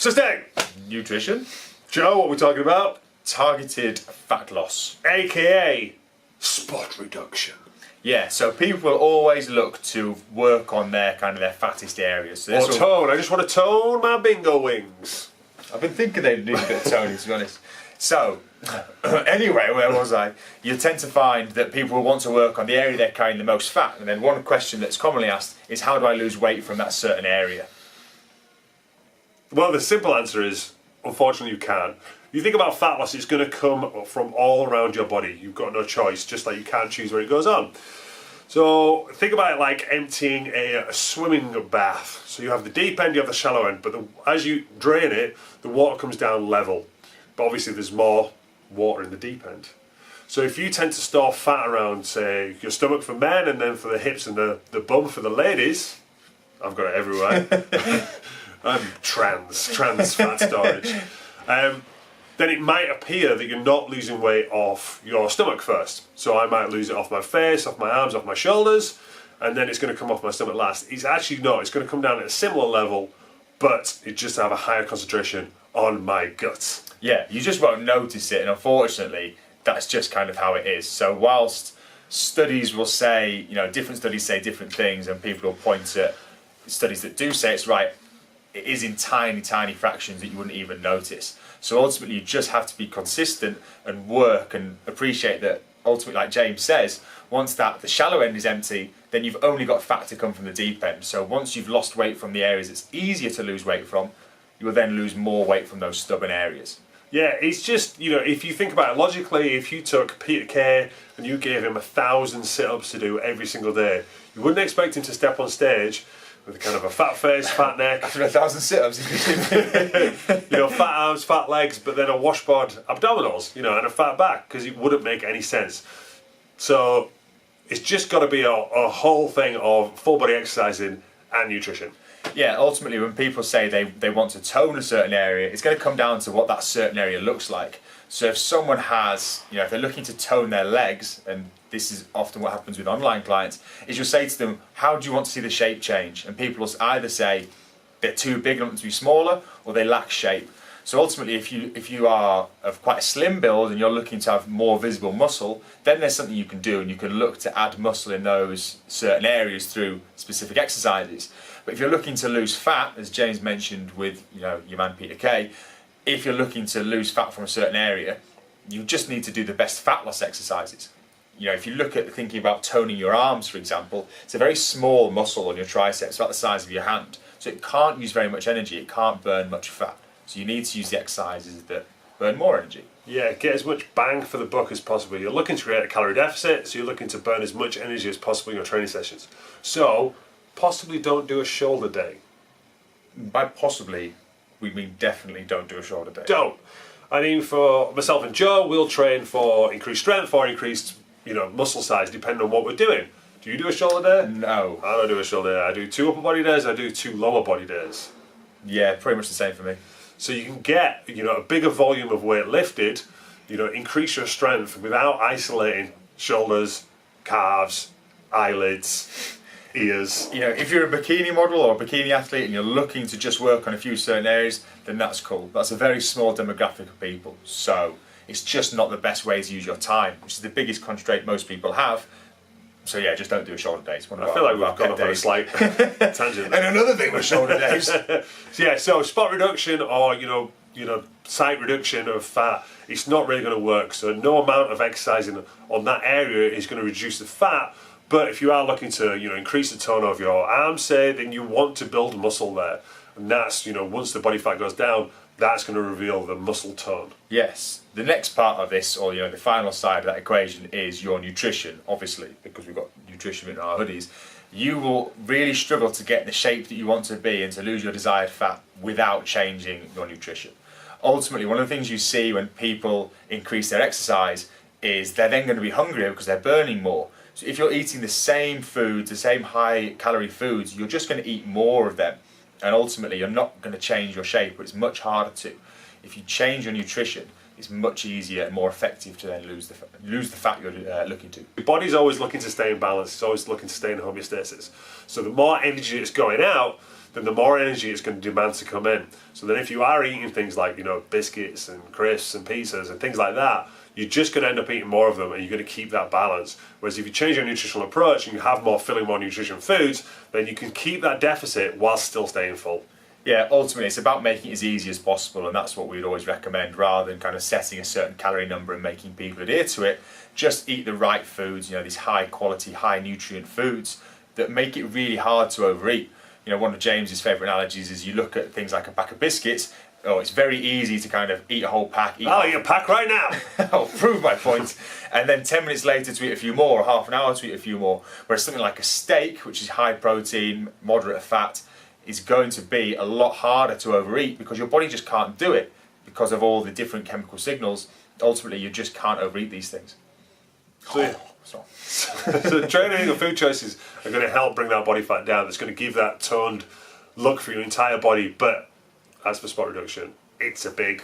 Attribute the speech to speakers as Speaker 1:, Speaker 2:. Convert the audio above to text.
Speaker 1: Sustain!
Speaker 2: Nutrition.
Speaker 1: Joe, what we're talking about?
Speaker 2: Targeted fat loss.
Speaker 1: AKA spot reduction.
Speaker 2: Yeah, so people will always look to work on their fattest areas. So
Speaker 1: Or tone. I just want to tone my bingo wings.
Speaker 2: I've been thinking they need a bit of toning, to be honest. So, anyway, where was I? You tend to find that people will want to work on the area they're carrying the most fat, and then one question that's commonly asked is, how do I lose weight from that certain area?
Speaker 1: Well, the simple answer is, unfortunately, you can't. You think about fat loss, it's going to come from all around your body. You've got no choice, just like you can't choose where it goes on. So think about it like emptying a swimming bath. So you have the deep end, you have the shallow end, but as you drain it, the water comes down level. But obviously there's more water in the deep end. So if you tend to store fat around, say, your stomach for men, and then for the hips and the bum for the ladies, I've got it everywhere. I'm trans fat storage. Then it might appear that you're not losing weight off your stomach first. So I might lose it off my face, off my arms, off my shoulders, and then it's going to come off my stomach last. It's actually not. It's going to come down at a similar level, but it just have a higher concentration on my guts.
Speaker 2: Yeah, you just won't notice it, and unfortunately, that's just kind of how it is. So whilst studies will say, different studies say different things, and people will point at studies that do say it's right, it is in tiny, tiny fractions that you wouldn't even notice. So ultimately, you just have to be consistent and work and appreciate that ultimately, like James says, once the shallow end is empty, then you've only got fat to come from the deep end. So once you've lost weight from the areas it's easier to lose weight from, you will then lose more weight from those stubborn areas.
Speaker 1: Yeah, it's just, if you think about it logically, if you took Peter Kay and you gave him 1,000 sit-ups to do every single day, you wouldn't expect him to step on stage with kind of a fat face, fat neck.
Speaker 2: After 1,000 sit-ups.
Speaker 1: Fat arms, fat legs, but then a washboard abdominals, and a fat back, because it wouldn't make any sense. So it's just got to be a whole thing of full body exercising and nutrition.
Speaker 2: Yeah, ultimately when people say they want to tone a certain area, it's going to come down to what that certain area looks like. So if someone has, if they're looking to tone their legs, and this is often what happens with online clients, is you'll say to them, how do you want to see the shape change? And people will either say they're too big and want to be smaller, or they lack shape. So ultimately, if you are of quite a slim build and you're looking to have more visible muscle, then there's something you can do, and you can look to add muscle in those certain areas through specific exercises. But if you're looking to lose fat, as James mentioned with your man Peter Kay, if you're looking to lose fat from a certain area, you just need to do the best fat loss exercises. If you look at thinking about toning your arms, for example, it's a very small muscle on your triceps, about the size of your hand. So it can't use very much energy, it can't burn much fat. So you need to use the exercises that burn more energy.
Speaker 1: Yeah, get as much bang for the buck as possible. You're looking to create a calorie deficit, so you're looking to burn as much energy as possible in your training sessions. So, possibly don't do a shoulder day.
Speaker 2: By possibly, we mean definitely don't do a shoulder day.
Speaker 1: Don't. I mean, for myself and Joe, we'll train for increased strength or increased, muscle size, depending on what we're doing. Do you do a shoulder day?
Speaker 2: No.
Speaker 1: I don't do a shoulder day. I do 2 upper body days, I do 2 lower body days.
Speaker 2: Yeah, pretty much the same for me.
Speaker 1: So you can get, a bigger volume of weight lifted, increase your strength without isolating shoulders, calves, eyelids, ears.
Speaker 2: If you're a bikini model or a bikini athlete and you're looking to just work on a few certain areas, then that's cool. That's a very small demographic of people. So it's just not the best way to use your time, which is the biggest constraint most people have. So yeah, just don't do a shoulder day. It's
Speaker 1: I feel like we've gone off on a slight tangent.
Speaker 2: And another thing with shoulder days.
Speaker 1: So spot reduction or site reduction of fat, it's not really going to work. So no amount of exercising on that area is going to reduce the fat. But if you are looking to increase the tone of your arms, say, then you want to build muscle there, and that's once the body fat goes down, that's going to reveal the muscle tone.
Speaker 2: Yes. The next part of this, or the final side of that equation, is your nutrition. Obviously, because we've got nutrition in our hoodies, you will really struggle to get the shape that you want to be and to lose your desired fat without changing your nutrition. Ultimately, one of the things you see when people increase their exercise is they're then going to be hungrier because they're burning more. So if you're eating the same foods, the same high calorie foods, you're just going to eat more of them. And ultimately, you're not going to change your shape, but it's much harder to. If you change your nutrition, it's much easier and more effective to then lose the fat you're looking to.
Speaker 1: Your body's always looking to stay in balance. It's always looking to stay in homeostasis. So the more energy that's going out, then the more energy it's going to demand to come in. So then if you are eating things like, biscuits and crisps and pizzas and things like that, you're just going to end up eating more of them, and you're going to keep that balance. Whereas if you change your nutritional approach and you have more filling, more nutrition foods, then you can keep that deficit while still staying full.
Speaker 2: Yeah, ultimately it's about making it as easy as possible, and that's what we'd always recommend, rather than kind of setting a certain calorie number and making people adhere to it. Just eat the right foods, these high quality, high nutrient foods that make it really hard to overeat. One of James's favourite analogies is you look at things like a pack of biscuits. Oh, it's very easy to kind of eat a whole pack.
Speaker 1: I'll eat a pack right now.
Speaker 2: I'll prove my point. And then 10 minutes later to eat a few more, or half an hour to eat a few more. Whereas something like a steak, which is high protein, moderate fat, is going to be a lot harder to overeat because your body just can't do it because of all the different chemical signals. Ultimately, you just can't overeat these things.
Speaker 1: So training and food choices are going to help bring that body fat down. It's going to give that toned look for your entire body. But as for spot reduction, it's a big